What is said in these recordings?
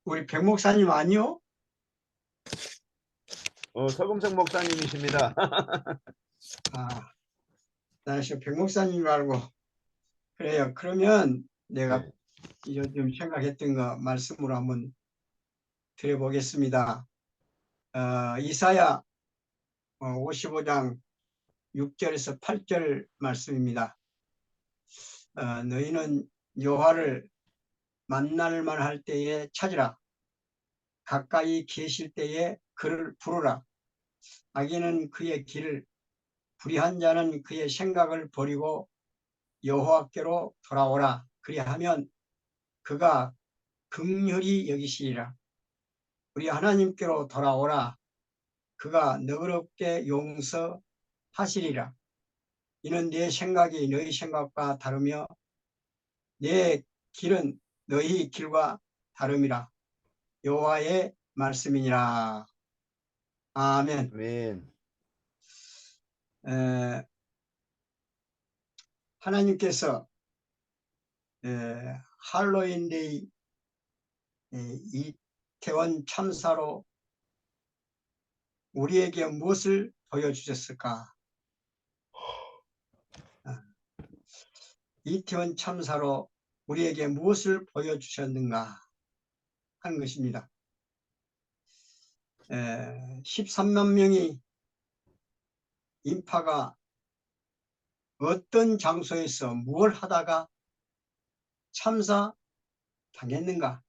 우리 백 목사님 아니요? 서금석 목사님이십니다. 아, 나는 지금 백 목사님 알고. 그래요. 그러면 내가 네. 요즘 생각했던 거 말씀으로 한번 드려보겠습니다. 이사야 55장 6절에서 8절 말씀입니다. 너희는 여호와를 만날 만할 때에 찾으라. 가까이 계실 때에 그를 부르라. 악인은 그의 길을, 불의한 자는 그의 생각을 버리고 여호와께로 돌아오라. 그리하면 그가 긍휼히 여기시리라. 우리 하나님께로 돌아오라. 그가 너그럽게 용서하시리라. 이는 내 생각이 너희 생각과 다르며 내 길은 너희 길과 다름이라. 여호와의 말씀이니라. 아멘. 아멘. 하나님께서 할로윈데이 이태원 참사로 우리에게 무엇을 보여주셨을까? 이태원 참사로 우리에게 무엇을 보여주셨는가 하는 것입니다. 13만 명의 인파가 어떤 장소에서 무엇을 하다가 참사 당했는가?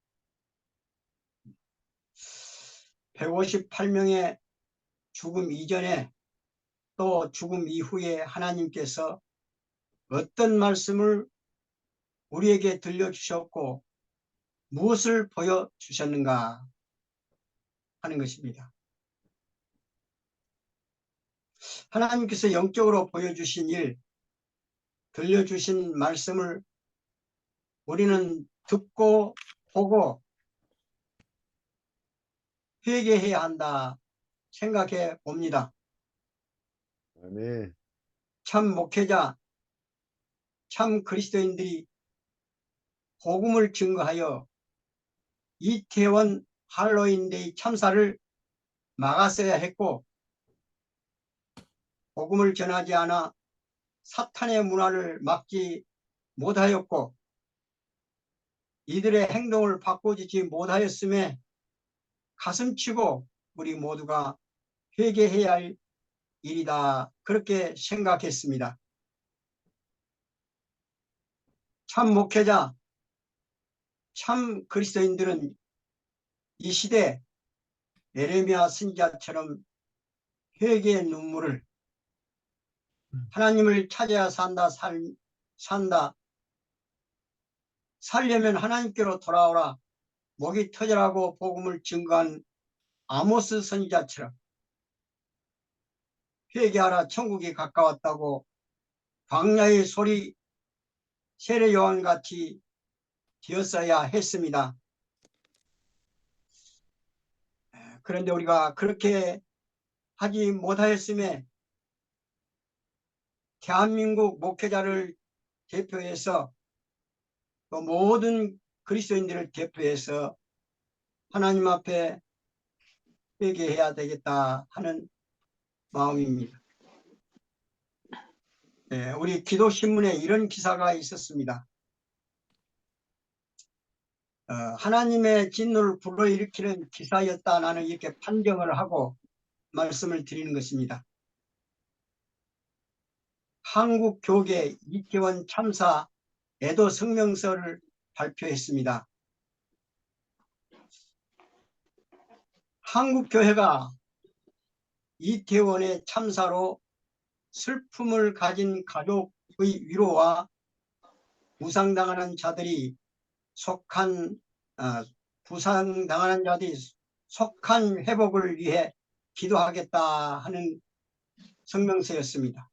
158명의 죽음 이전에 또 죽음 이후에 하나님께서 어떤 말씀을 우리에게 들려주셨고 무엇을 보여주셨는가 하는 것입니다. 하나님께서 영적으로 보여주신 일, 들려주신 말씀을 우리는 듣고 보고 회개해야 한다 생각해 봅니다. 아멘. 참 목회자, 참 그리스도인들이 복음을 증거하여 이태원 할로윈데이 참사를 막았어야 했고, 복음을 전하지 않아 사탄의 문화를 막지 못하였고, 이들의 행동을 바꿔주지 못하였음에 가슴치고 우리 모두가 회개해야 할 일이다, 그렇게 생각했습니다. 참 목회자, 참 그리스도인들은 이 시대 예레미야 선지자처럼 회개의 눈물을, 하나님을 찾아야 산다, 살려면 하나님께로 돌아오라, 목이 터져라고 복음을 증거한 아모스 선지자처럼 회개하라, 천국이 가까웠다고 광야의 소리 세례 요한같이 되었어야 했습니다. 그런데 우리가 그렇게 하지 못하였음에 대한민국 목회자를 대표해서 또 모든 그리스도인들을 대표해서 하나님 앞에 회개해야 되겠다 하는 마음입니다. 우리 기도신문에 이런 기사가 있었습니다. 하나님의 진노를 불러일으키는 기사였다, 나는 이렇게 판정을 하고 말씀을 드리는 것입니다. 한국교계 이태원 참사 애도 성명서를 발표했습니다. 한국교회가 이태원의 참사로 슬픔을 가진 가족의 위로와 부상당하는 자들이 속한 회복을 위해 기도하겠다 하는 성명서였습니다.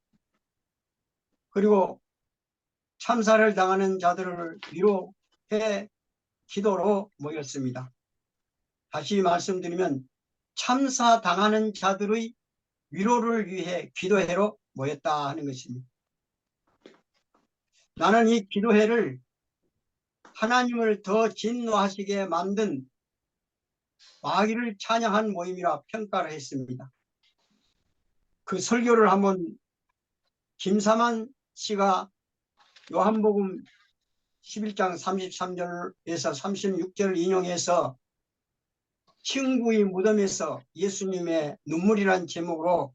그리고 참사를 당하는 자들을 위로해 기도로 모였습니다. 다시 말씀드리면 참사 당하는 자들의 위로를 위해 기도회로 모였다 하는 것입니다. 나는 이 기도회를 하나님을 더 진노하시게 만든 마귀를 찬양한 모임이라 평가를 했습니다. 그 설교를 한번 김사만 씨가 요한복음 11장 33절에서 36절을 인용해서 친구의 무덤에서 예수님의 눈물이란 제목으로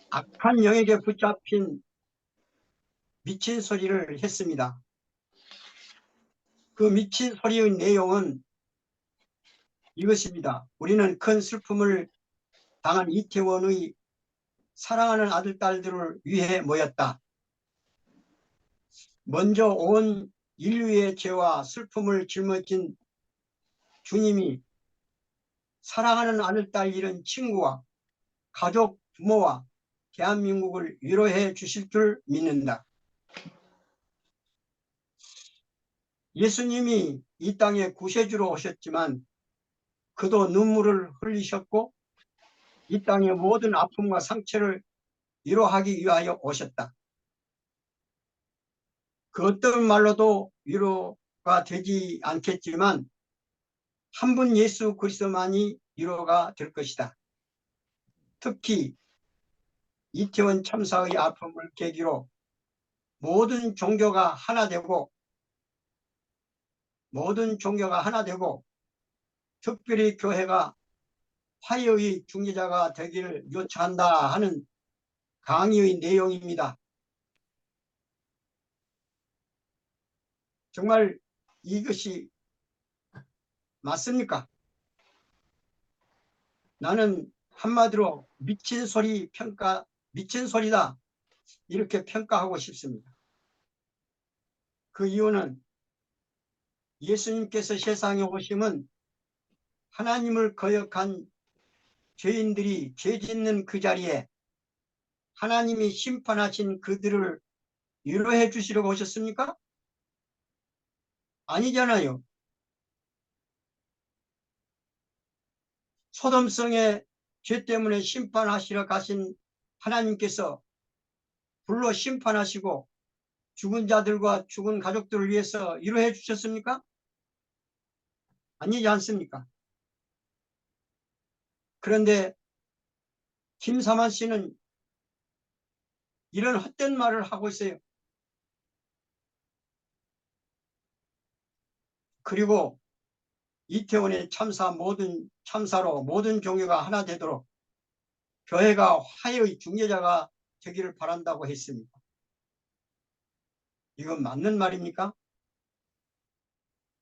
악한 영에게 붙잡힌 미친 소리를 했습니다. 그 미친 소리의 내용은 이것입니다. 우리는 큰 슬픔을 당한 이태원의 사랑하는 아들, 딸들을 위해 모였다. 먼저 온 인류의 죄와 슬픔을 짊어진 주님이 사랑하는 아들, 딸 잃은 친구와 가족, 부모와 대한민국을 위로해 주실 줄 믿는다. 예수님이 이 땅에 구세주로 오셨지만 그도 눈물을 흘리셨고 이 땅의 모든 아픔과 상처를 위로하기 위하여 오셨다. 그 어떤 말로도 위로가 되지 않겠지만 한 분 예수 그리스도만이 위로가 될 것이다. 특히 이태원 참사의 아픔을 계기로 모든 종교가 하나 되고 특별히 교회가 화해의 중재자가 되기를 요청한다 하는 강의의 내용입니다. 정말 이것이 맞습니까? 나는 한마디로 미친 소리다 이렇게 평가하고 싶습니다. 그 이유는 예수님께서 세상에 오심은 하나님을 거역한 죄인들이 죄 짓는 그 자리에 하나님이 심판하신 그들을 위로해 주시려고 오셨습니까? 아니잖아요. 소돔성의 죄 때문에 심판하시러 가신 하나님께서 불로 심판하시고 죽은 자들과 죽은 가족들을 위해서 위로해 주셨습니까? 아니지 않습니까? 그런데 김사만 씨는 이런 헛된 말을 하고 있어요. 그리고 이태원의 참사로 모든 종교가 하나 되도록 교회가 화해의 중재자가 되기를 바란다고 했습니다. 이건 맞는 말입니까?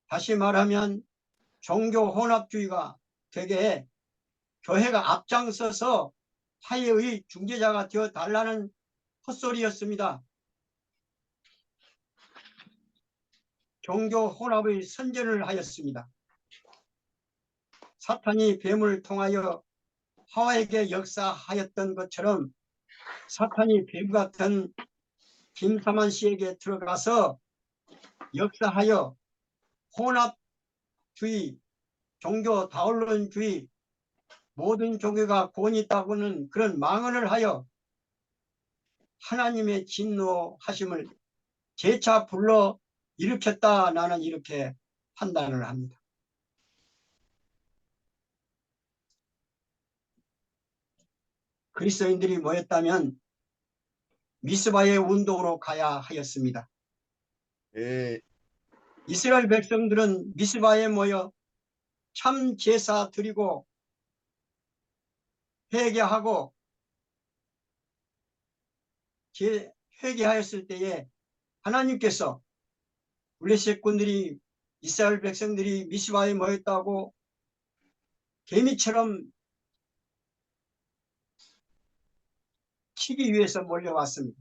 다시 말하면 종교 혼합주의가 되게 교회가 앞장서서 화해의 중재자가 되어 달라는 헛소리였습니다. 종교 혼합의 선전을 하였습니다. 사탄이 뱀을 통하여 하와에게 역사하였던 것처럼 사탄이 뱀 같은 김사만 씨에게 들어가서 역사하여 혼합주의, 종교 다원론주의, 모든 종교가 권위 있다고는 그런 망언을 하여 하나님의 진노하심을 재차 불러 일으켰다. 나는 이렇게 판단을 합니다. 그리스도인들이 모였다면 미스바의 운동으로 가야 하였습니다. 예, 이스라엘 백성들은 미스바에 모여 참 제사 드리고 회개하고 회개하였을 때에 하나님께서 블레셋군들이 이스라엘 백성들이 미스바에 모였다고 개미처럼 치기 위해서 몰려왔습니다.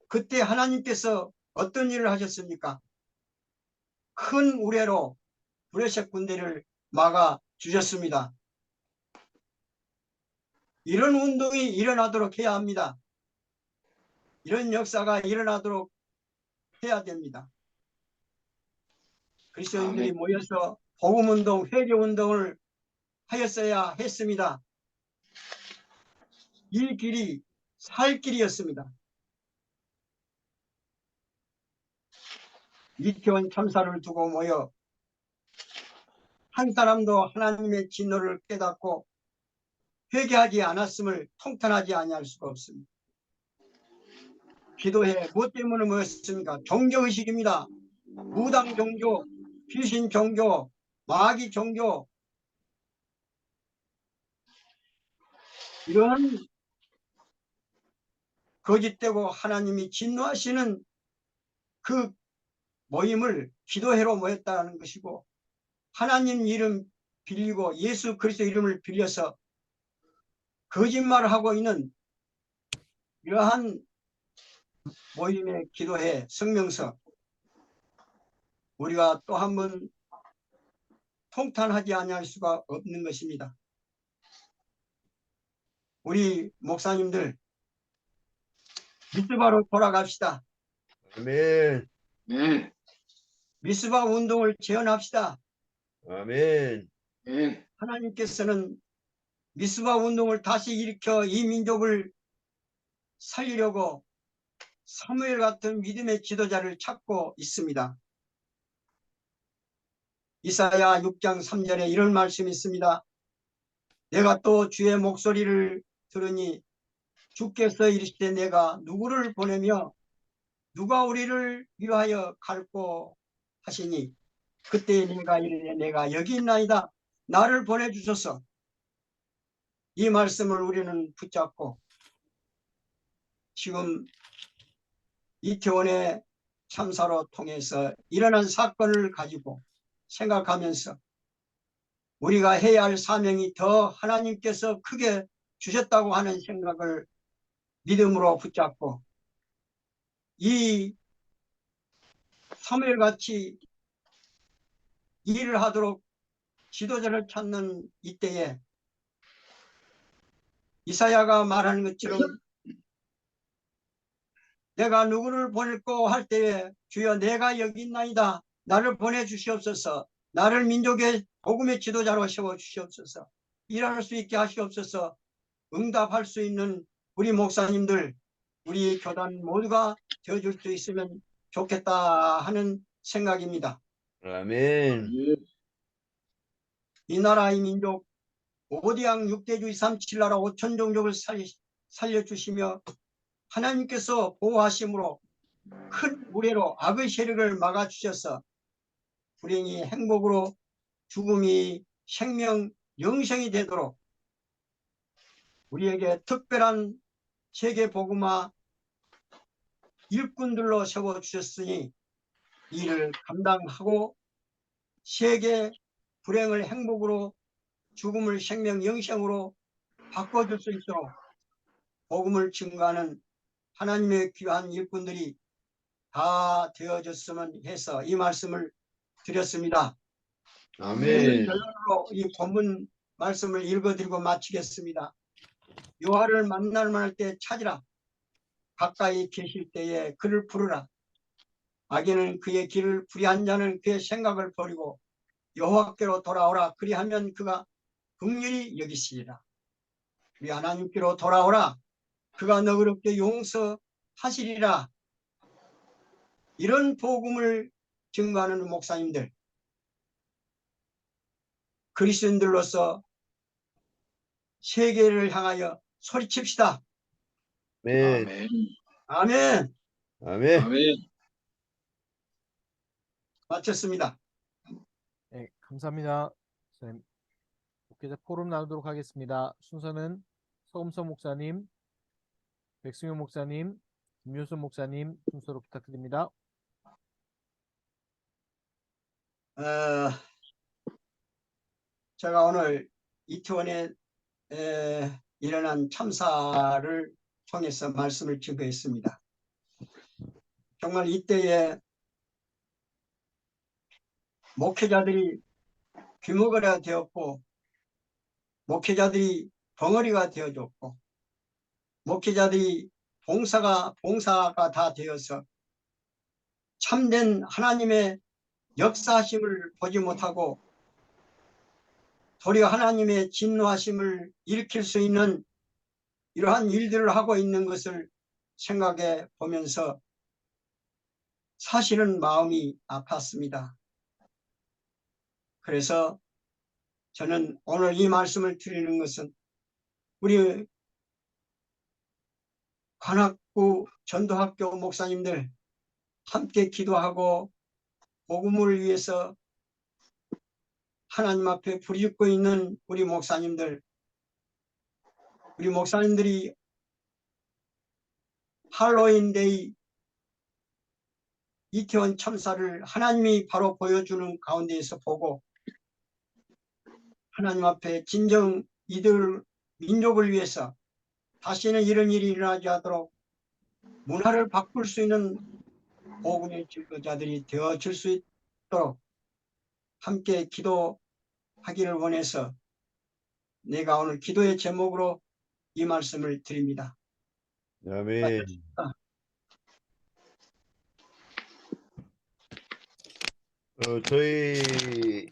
그때 하나님께서 어떤 일을 하셨습니까? 큰 우레로 블레셋 군대를 막아 주셨습니다. 이런 운동이 일어나도록 해야 합니다. 이런 역사가 일어나도록 해야 됩니다. 그리스도인들이 모여서 복음운동, 회개운동을 하였어야 했습니다. 이 길이 살 길이었습니다. 이태원 참사를 두고 모여 한 사람도 하나님의 진노를 깨닫고 회개하지 않았음을 통탄하지 아니할 수가 없습니다. 기도해 무엇 때문에 모였습니까? 종교의식입니다. 무당 종교, 귀신 종교, 마귀 종교, 이런 거짓되고 하나님이 진노하시는 그 모임을 기도회로 모였다는 것이고, 하나님 이름 빌리고 예수 그리스도 이름을 빌려서 거짓말을 하고 있는 이러한 모임의 기도회 성명서, 우리가 또 한 번 통탄하지 아니할 수가 없는 것입니다. 우리 목사님들 미스바로 돌아갑시다. 아멘. 네. 미스바 운동을 재현합시다. 아멘. 네. 하나님께서는 미스바 운동을 다시 일으켜 이 민족을 살리려고 사무엘 같은 믿음의 지도자를 찾고 있습니다. 이사야 6장 3절에 이런 말씀이 있습니다. 내가 또 주의 목소리를 들으니 주께서 이르시되 내가 누구를 보내며 누가 우리를 위하여 갈고 하시니 그때 내가 이르되 내가 여기 있나이다. 나를 보내주소서. 이 말씀을 우리는 붙잡고 지금 이태원의 참사로 통해서 일어난 사건을 가지고 생각하면서 우리가 해야 할 사명이 더 하나님께서 크게 주셨다고 하는 생각을 믿음으로 붙잡고 이 사무엘같이 일을 하도록 지도자를 찾는 이때에 이사야가 말하는 것처럼 내가 누구를 보낼고 할 때에 주여 내가 여기 있나이다. 나를 보내주시옵소서. 나를 민족의 복음의 지도자로 세워주시옵소서. 일할 수 있게 하시옵소서. 응답할 수 있는 우리 목사님들, 우리 교단 모두가 되어줄 수 있으면 좋겠다 하는 생각입니다. 아멘. 이 나라 이 민족 5대양 6대주 237나라 5천 종족을 살려주시며 하나님께서 보호하심으로 큰 우레로 악의 세력을 막아주셔서 불행이 행복으로 죽음이 생명 영생이 되도록 우리에게 특별한 세계 복음화 일꾼들로 세워주셨으니 이를 감당하고 세계 불행을 행복으로 죽음을 생명 영생으로 바꿔줄 수 있도록 복음을 증거하는 하나님의 귀한 일꾼들이 다 되어졌으면 해서 이 말씀을 드렸습니다. 아멘. 결론으로 이 본문 말씀을 읽어드리고 마치겠습니다. 여호와를 만날 만할 때 찾으라. 가까이 계실 때에 그를 부르라. 악인은 그의 길을 불의한 자는 그의 생각을 버리고 여호와께로 돌아오라. 그리하면 그가 긍휼히 여기시리라. 우리 하나님께로 돌아오라. 그가 너그럽게 용서하시리라. 이런 복음을 증거하는 목사님들, 그리스도인들로서 세계를 향하여 소리칩시다. 아멘. 아멘. 아멘. 아멘. 아멘. 마쳤습니다. 네, 감사합니다. 선생님, 목회자 포럼 나누도록 하겠습니다. 순서는 서금석 목사님, 백승효 목사님, 김효선 목사님 순서로 부탁드립니다. 제가 오늘 이태원에 일어난 참사를 통해서 말씀을 증거했습니다. 정말 이때에 목회자들이 귀머거리가 되었고 목회자들이 벙어리가 되어졌고 목회자들이 봉사가 다 되어서 참된 하나님의 역사하심을 보지 못하고 도리어 하나님의 진노하심을 일으킬 수 있는 이러한 일들을 하고 있는 것을 생각해 보면서 사실은 마음이 아팠습니다. 그래서 저는 오늘 이 말씀을 드리는 것은 우리 관악구 전도학교 목사님들 함께 기도하고 복음을 위해서 하나님 앞에 부르짖고 있는 우리 목사님들이 할로윈데이 이태원 참사를 하나님이 바로 보여주는 가운데에서 보고 하나님 앞에 진정 이들 민족을 위해서 다시는 이런 일이 일어나지 않도록 문화를 바꿀 수 있는 복음의 증거자들이 되어질 수 있도록 함께 기도하기를 원해서 내가 오늘 기도의 제목으로 이 말씀을 드립니다. 아멘. 저희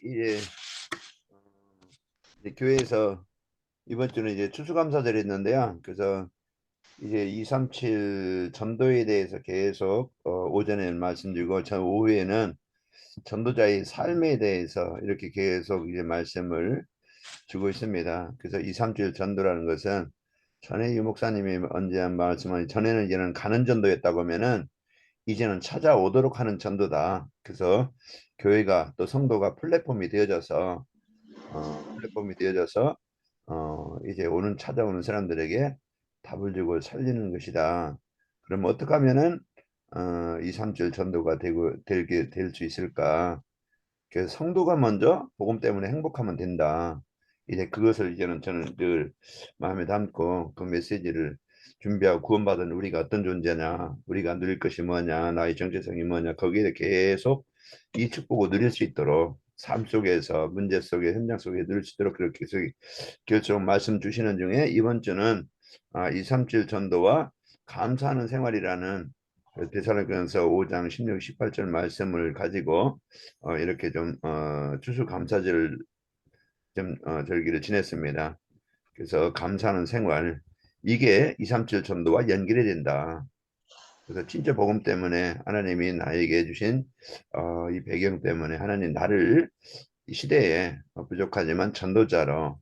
이제 교회에서 이번 주는 이제 추수감사절이 있는데요. 그래서 이제 237 전도에 대해서 계속 오전에 말씀드리고 저 오후에는 전도자의 삶에 대해서 이렇게 계속 이제 말씀을 주고 있습니다. 그래서 237 전도라는 것은 전에 유 목사님이 언제 한 말씀은 전에는 이제는 가는 전도였다고 하면은 이제는 찾아오도록 하는 전도다. 그래서 교회가 또 성도가 플랫폼이 되어져서 이제 찾아오는 사람들에게 답을 주고 살리는 것이다. 그럼 어떻게 하면은 237 전도가 될 수 있을까? 그래서 성도가 먼저 복음 때문에 행복하면 된다. 이제 그것을 이제는 저는 늘 마음에 담고 그 메시지를 준비하고 구원받은 우리가 어떤 존재냐, 우리가 누릴 것이 뭐냐, 나의 정체성이 뭐냐, 거기에 계속 이 축복을 누릴 수 있도록 삶 속에서 문제 속에 현장 속에 누릴 수 있도록 그렇게 계속 말씀 주시는 중에 이번 주는 237 전도와 감사하는 생활이라는 데살로니가서 5장 16, 18절 말씀을 가지고 이렇게 좀 추수감사절 절기를 지냈습니다. 그래서 감사하는 생활 이게 237 전도와 연결이 된다. 그래서 진짜 복음 때문에 하나님이 나에게 주신 이 배경 때문에 하나님 나를 이 시대에 부족하지만 전도자로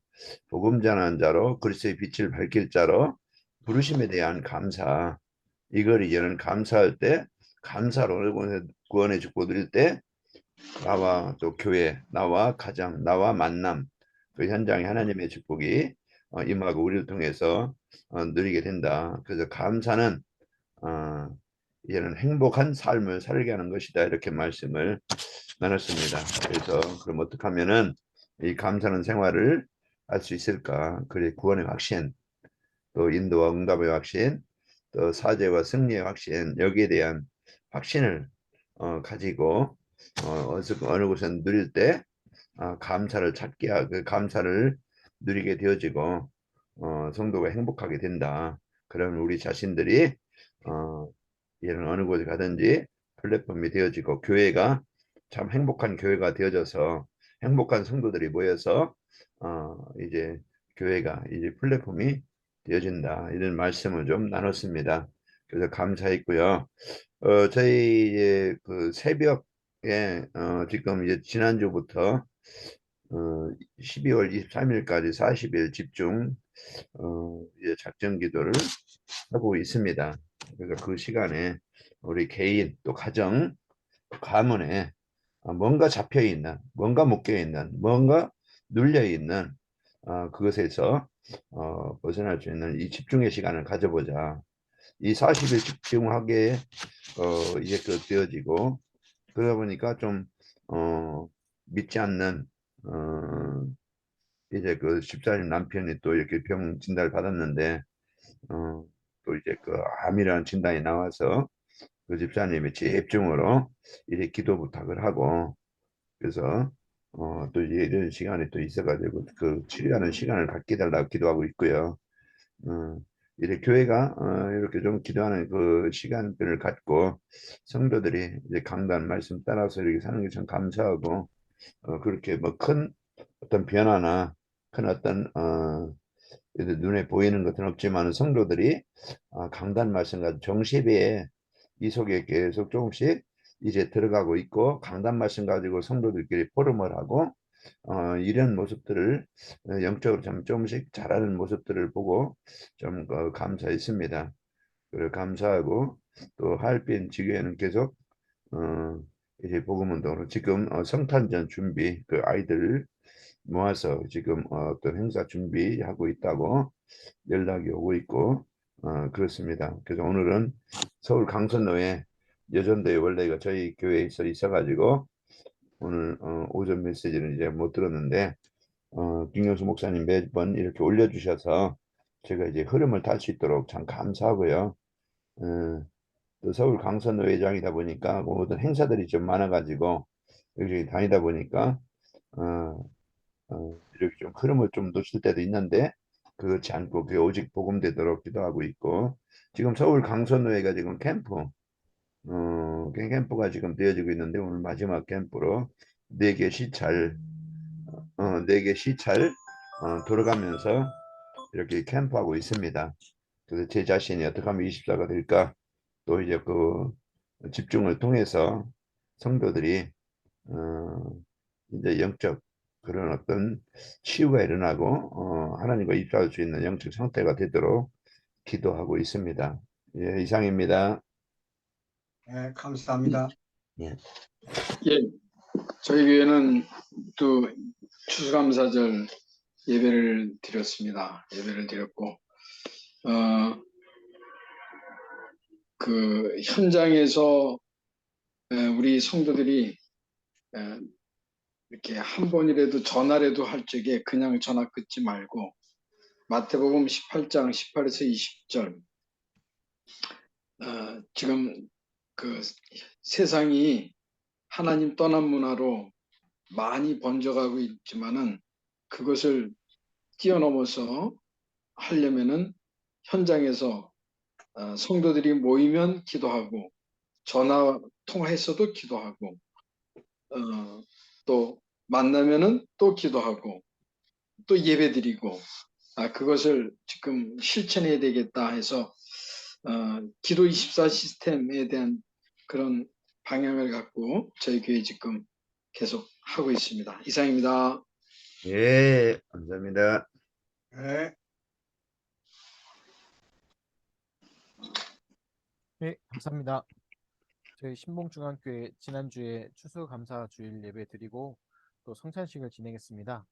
복음 전하는 자로 그리스도의 빛을 밝힐 자로 부르심에 대한 감사 이걸 이제는 감사할 때 감사로 구원의 축복 누릴 때 나와 또 교회 나와 가정 나와 만남 그 현장에 하나님의 축복이 임하고 우리를 통해서 누리게 된다. 그래서 감사는 이제는 행복한 삶을 살게 하는 것이다. 이렇게 말씀을 나눴습니다. 그래서 그럼 어떻게 하면은 이 감사하는 생활을 할 수 있을까? 그래 구원의 확신, 또 인도와 응답의 확신, 또 사죄와 승리의 확신 여기에 대한 확신을 가지고 어느 곳은 누릴 때 감사를 그 감사를 누리게 되어지고 성도가 행복하게 된다. 그러면 우리 자신들이 이런 어느 곳에 가든지 플랫폼이 되어지고 교회가 참 행복한 교회가 되어져서 행복한 성도들이 모여서 이제 교회가 이제 플랫폼이 되어진다. 이런 말씀을 좀 나눴습니다. 그래서 감사했고요. 저희 이제 그 새벽에 지금 이제 지난주부터 12월 23일까지 40일 집중 이제 작전 기도를 하고 있습니다. 그래서 그 시간에 우리 개인 또 가정 가문에 뭔가 잡혀 있는, 뭔가 묶여 있는, 뭔가 눌려 있는 그것에서 벗어날 수 있는 이 집중의 시간을 가져보자. 이 40일 집중하게 이제 그 되어지고 그러다 보니까 좀 믿지 않는 이제 그 집사님 남편이 또 이렇게 병 진단을 받았는데 또 이제 그 암이라는 진단이 나와서 그 집사님이 집중으로 이제 기도 부탁을 하고 그래서 또 이런 시간이 또 있어가지고 그 치료하는 시간을 갖게 달라고 기도하고 있고요. 이제 교회가 이렇게 좀 기도하는 그 시간들을 갖고 성도들이 이제 강단 말씀 따라서 이렇게 사는 게 참 감사하고 그렇게 뭐 큰 어떤 변화나 큰 어떤 눈에 보이는 것은 없지만 성도들이 강단 말씀과 정시배에 이 속에 계속 조금씩 이제 들어가고 있고 강단 말씀 가지고 성도들끼리 포럼을 하고 이런 모습들을 영적으로 좀 조금씩 잘하는 모습들을 보고 좀 감사했습니다. 그래 감사하고 또 하얼빈 지교회는 계속 어, 이제 복음운동으로 지금 성탄절 준비 그 아이들 모아서 지금 어떤 행사 준비하고 있다고 연락이 오고 있고 그렇습니다. 그래서 오늘은 서울 강선로에 여전도에 원래 이거 저희 교회에서 있어가지고 오늘 오전 메시지는 이제 못 들었는데 김경수 목사님 매번 이렇게 올려주셔서 제가 이제 흐름을 탈 수 있도록 참 감사하고요. 어, 또 서울 강선로 회장이다 보니까 모든 행사들이 좀 많아가지고 여기 다니다 보니까 어, 이렇게 좀 흐름을 좀 놓칠 때도 있는데 그렇지 않고 그게 오직 복음되도록 기도하고 있고 지금 서울 강선로회가 지금 캠프가 지금 되어지고 있는데 오늘 마지막 캠프로 4개 시찰 4개 시찰 돌아가면서 이렇게 캠프하고 있습니다. 그래서 제 자신이 어떻게 하면 24가 될까 또 이제 그 집중을 통해서 성도들이 어, 이제 영적 그런 어떤 치유가 일어나고 하나님과 입사할 수 있는 영적 상태가 되도록 기도하고 있습니다. 예, 이상입니다. 예, 감사합니다. 예. 예, 저희 교회는 또 추수감사절 예배를 드렸습니다. 예배를 드렸고, 그 현장에서 우리 성도들이 이렇게 한 번이라도 전화라도 할 적에 그냥 전화 끊지 말고 마태복음 18장 18에서 20절 지금 그 세상이 하나님 떠난 문화로 많이 번져가고 있지만은 그것을 뛰어넘어서 하려면은 현장에서 성도들이 모이면 기도하고 전화 통화했어도 기도하고 또 만나면은 또 기도하고 또 예배드리고 그것을 지금 실천해야 되겠다 해서 기도 24 시스템에 대한 그런 방향을 갖고 저희 교회 지금 계속 하고 있습니다. 이상입니다. 예, 감사합니다. 예. 네, 감사합니다. 저희 신봉중앙교회 지난주에 추수감사 주일 예배 드리고 또 성찬식을 진행했습니다.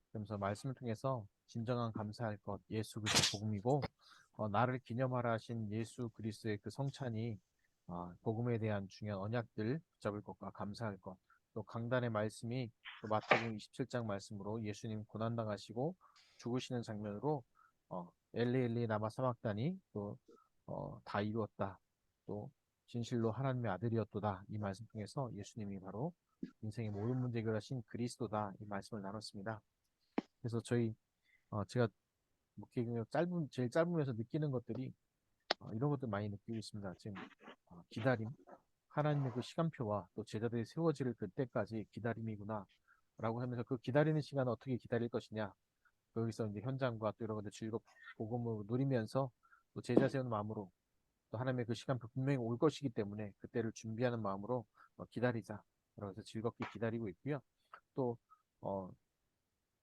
그러면서 말씀을 통해서 진정한 감사할 것 예수 그리스도 복음이고 나를 기념하라 하신 예수 그리스도의 그 성찬이 복음에 대한 중요한 언약들 붙잡을 것과 감사할 것, 또 강단의 말씀이 또 마태복음 27장 말씀으로 예수님 고난당하시고 죽으시는 장면으로 엘리 엘리 라마 사막다니 또 다 이루었다. 또 진실로 하나님의 아들이었도다. 이 말씀 통해서 예수님이 바로 인생의 모든 문제 해결하신 그리스도다. 이 말씀을 나눴습니다. 그래서 제가 목회 경력 제일 짧으면서 느끼는 것들이 이런 것들 많이 느끼고 있습니다. 지금 기다림, 하나님의 그 시간표와 또 제자들이 세워질 그때까지 기다림이구나 라고 하면서 그 기다리는 시간을 어떻게 기다릴 것이냐, 거기서 이제 현장과 또 여러 가지 즐겁 복음을 누리면서 또 제자 세우는 마음으로 또 하나님의 그 시간표 분명히 올 것이기 때문에 그때를 준비하는 마음으로 기다리자. 그래서 즐겁게 기다리고 있고요. 또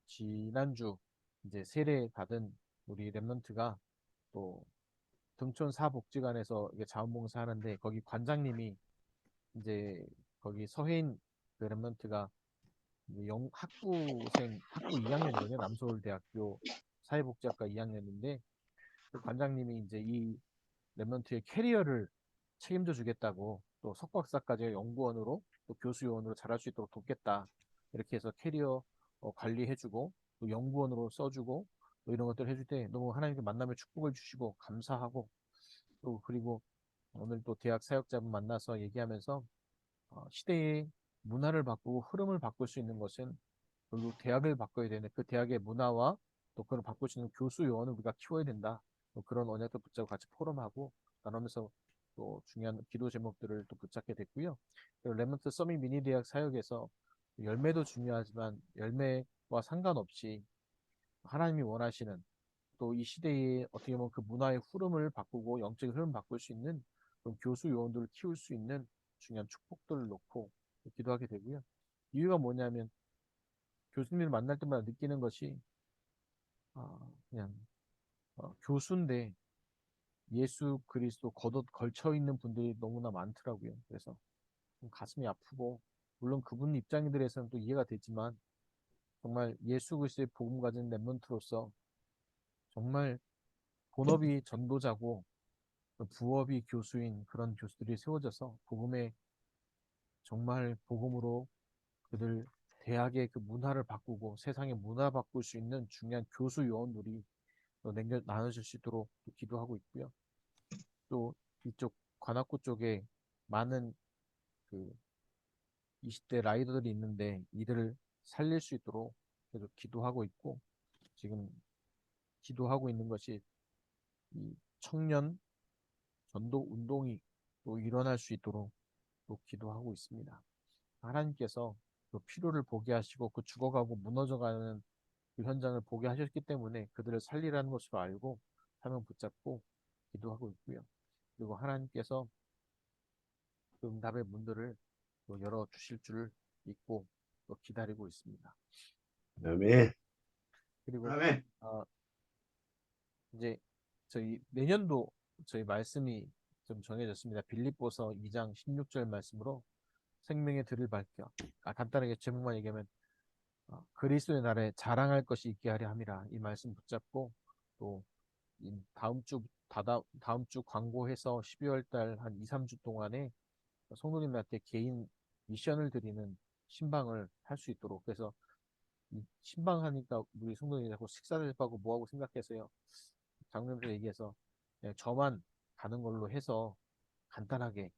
지난주 이제 세례 받은 우리 랩런트가 또 등촌 사복지관에서 이게 자원봉사 하는데 거기 관장님이 이제 거기 서해인 그 랩런트가 이제 학부 2학년이거든요. 남서울대학교 사회복지학과 2학년인데 그 관장님이 이제 이 랩런트의 캐리어를 책임져 주겠다고 또 석박사까지 연구원으로 또 교수 요원으로 잘할 수 있도록 돕겠다. 이렇게 해서 캐리어 관리해주고 또 연구원으로 써주고 또 이런 것들 해줄 때 너무 하나님께 만남의 축복을 주시고 감사하고 또 그리고 오늘 또 대학 사역자분 만나서 얘기하면서 시대의 문화를 바꾸고 흐름을 바꿀 수 있는 것은 결국 대학을 바꿔야 되는 그 대학의 문화와 또 그걸 바꿀 수 있는 교수 요원을 우리가 키워야 된다. 또 그런 언약도 붙잡고 같이 포럼하고 나누면서 또 중요한 기도 제목들을 또 붙잡게 됐고요. 그리고 랩런트 서밋 미니 대학 사역에서 열매도 중요하지만 열매와 상관없이 하나님이 원하시는 또 이 시대에 어떻게 보면 그 문화의 흐름을 바꾸고 영적인 흐름을 바꿀 수 있는 그런 교수 요원들을 키울 수 있는 중요한 축복들을 놓고 기도하게 되고요. 이유가 뭐냐면 교수님을 만날 때마다 느끼는 것이 그냥 교수인데 예수 그리스도 겉옷 걸쳐 있는 분들이 너무나 많더라고요. 그래서 좀 가슴이 아프고 물론 그분 입장들에서는 또 이해가 되지만 정말 예수 그리스도의 복음 가진 랩런트로서 정말 본업이 전도자고 부업이 교수인 그런 교수들이 세워져서 복음에 정말 복음으로 그들 대학의 그 문화를 바꾸고 세상의 문화 바꿀 수 있는 중요한 교수 요원들이 나눠질 수 있도록 또 기도하고 있고요. 또 이쪽 관악구 쪽에 많은 그 20대 라이더들이 있는데 이들을 살릴 수 있도록 계속 기도하고 있고 지금 기도하고 있는 것이 이 청년 전도 운동이 또 일어날 수 있도록 또 기도하고 있습니다. 하나님께서 그 필요를 보게 하시고 그 죽어가고 무너져가는 그 현장을 보게 하셨기 때문에 그들을 살리라는 것으로 알고 사명 붙잡고 기도하고 있고요. 그리고 하나님께서 그 응답의 문들을 또 열어 주실 줄 믿고 또 기다리고 있습니다. 아멘. 그리고 아멘. 이제 저희 내년도 저희 말씀이 좀 정해졌습니다. 빌립보서 2장 16절 말씀으로 생명의 들을 밝혀. 간단하게 제목만 얘기하면 그리스도의 날에 자랑할 것이 있게 하려 함이라. 이 말씀 붙잡고 또 다음 주 광고해서 12월 달 한 2, 3주 동안에 성도님한테 개인 미션을 드리는 신방을 할 수 있도록. 그래서 이 신방하니까 우리 성도님이 자꾸 식사를 하고 뭐하고 생각해서요. 장로님들 얘기해서 그냥 저만 가는 걸로 해서 간단하게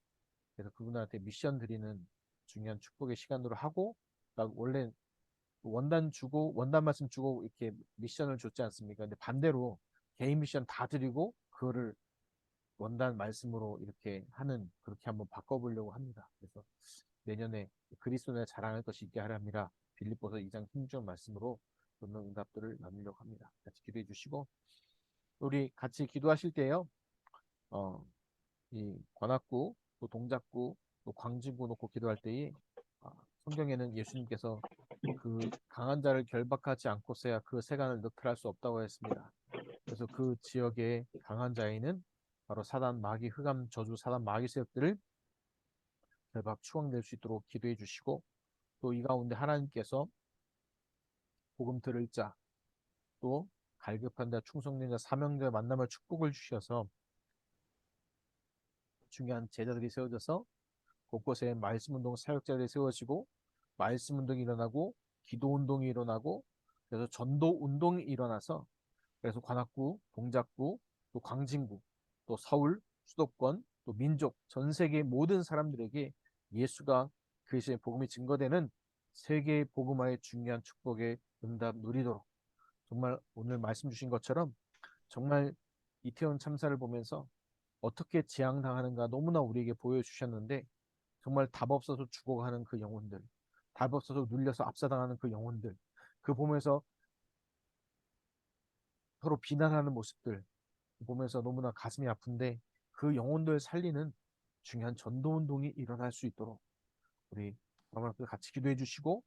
그래서 그분한테 미션 드리는 중요한 축복의 시간으로 하고 원래 원단 말씀 주고 이렇게 미션을 줬지 않습니까? 근데 반대로 개인 미션 다 드리고 그거를 원단 말씀으로 이렇게 하는 그렇게 한번 바꿔보려고 합니다. 그래서 내년에 그리스도의 자랑할 것이 있게 하려 함이라 빌립보서 2장 16절 말씀으로 그런 응답들을 나누려고 합니다. 같이 기도해 주시고 우리 같이 기도하실 때요. 이 관악구 또 동작구 또 광진구 놓고 기도할 때에 성경에는 예수님께서 그 강한 자를 결박하지 않고서야 그 세간을 늑탈할 수 없다고 했습니다. 그래서 그 지역의 강한 자에는 바로 사단 마귀 흑암 저주 사단 마귀 세력들을 결박 추방될 수 있도록 기도해 주시고 또 이 가운데 하나님께서 복음 들을 자 또 갈급한 자 충성된 자 사명자 만남을 축복을 주셔서 중요한 제자들이 세워져서 곳곳에 말씀 운동 사역자들이 세워지고 말씀 운동이 일어나고 기도 운동이 일어나고 그래서 전도 운동이 일어나서 그래서 관악구, 동작구, 또 광진구, 또 서울, 수도권, 또 민족, 전 세계 모든 사람들에게 예수가 그리스도의 복음이 증거되는 세계 복음화의 중요한 축복의 응답 누리도록 정말 오늘 말씀 주신 것처럼 정말 이태원 참사를 보면서 어떻게 재앙당하는가 너무나 우리에게 보여주셨는데 정말 답 없어서 죽어가는 그 영혼들, 답 없어서 눌려서 압사당하는 그 영혼들, 그 보면서 서로 비난하는 모습들 보면서 너무나 가슴이 아픈데 그 영혼들 살리는 중요한 전도운동이 일어날 수 있도록 우리 여러분 같이 기도해 주시고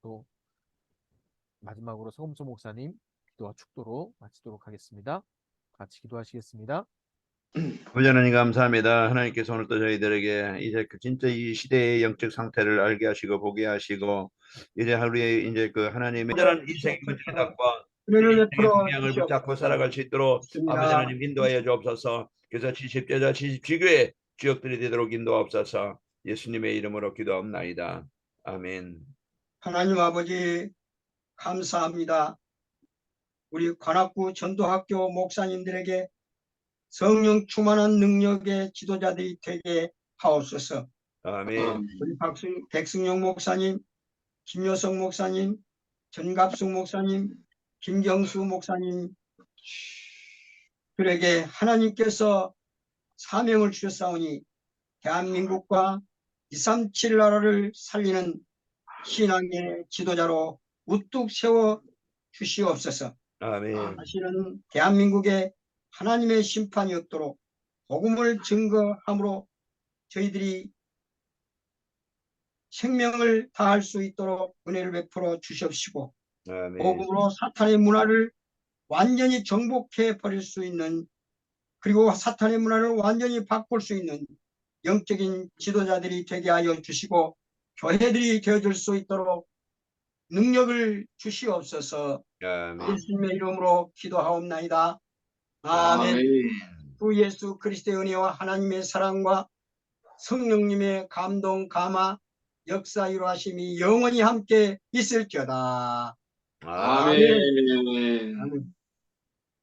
또 마지막으로 서금수 목사님 기도와 축도로 마치도록 하겠습니다. 같이 기도하시겠습니다. 아버지 하나님 감사합니다. 하나님께서 오늘 또 저희들에게 이제 진짜 이 시대의 영적 상태를 알게 하시고 보게 하시고 이제 하루에 이제 그 하나님의 온전한 인생의 깨닫과 은혜를 인생의 베풀어 방향을 붙잡고 살아갈 수 있도록 아버지 주시옵습니다. 하나님 인도하여 주옵소서. 그래서 70제자 70지교의 지역들이 되도록 인도하옵소서. 예수님의 이름으로 기도합나이다. 아멘. 하나님 아버지 감사합니다. 우리 관악구 전도학교 목사님들에게 성령 충만한 능력의 지도자들이 되게 하옵소서. 아멘. 우리 백승용 목사님, 김효성 목사님, 전갑숙 목사님, 김경수 목사님 들에게 하나님께서 사명을 주셨사오니 대한민국과 237 나라를 살리는 신앙의 지도자로 우뚝 세워 주시옵소서. 아멘. 다시는 대한민국에 하나님의 심판이 없도록 복음을 증거함으로 저희들이 생명을 다할 수 있도록 은혜를 베풀어 주시옵시고 아멘. 복음으로 사탄의 문화를 완전히 정복해 버릴 수 있는, 그리고 사탄의 문화를 완전히 바꿀 수 있는 영적인 지도자들이 되게 하여 주시고 교회들이 되어줄 수 있도록 능력을 주시옵소서. 아멘. 예수님의 이름으로 기도하옵나이다. 아멘. 아멘. 주 예수 그리스도의 은혜와 하나님의 사랑과 성령님의 감동 감화 역사 이루하심이 영원히 함께 있을지어다. 아멘. 아멘. 아멘.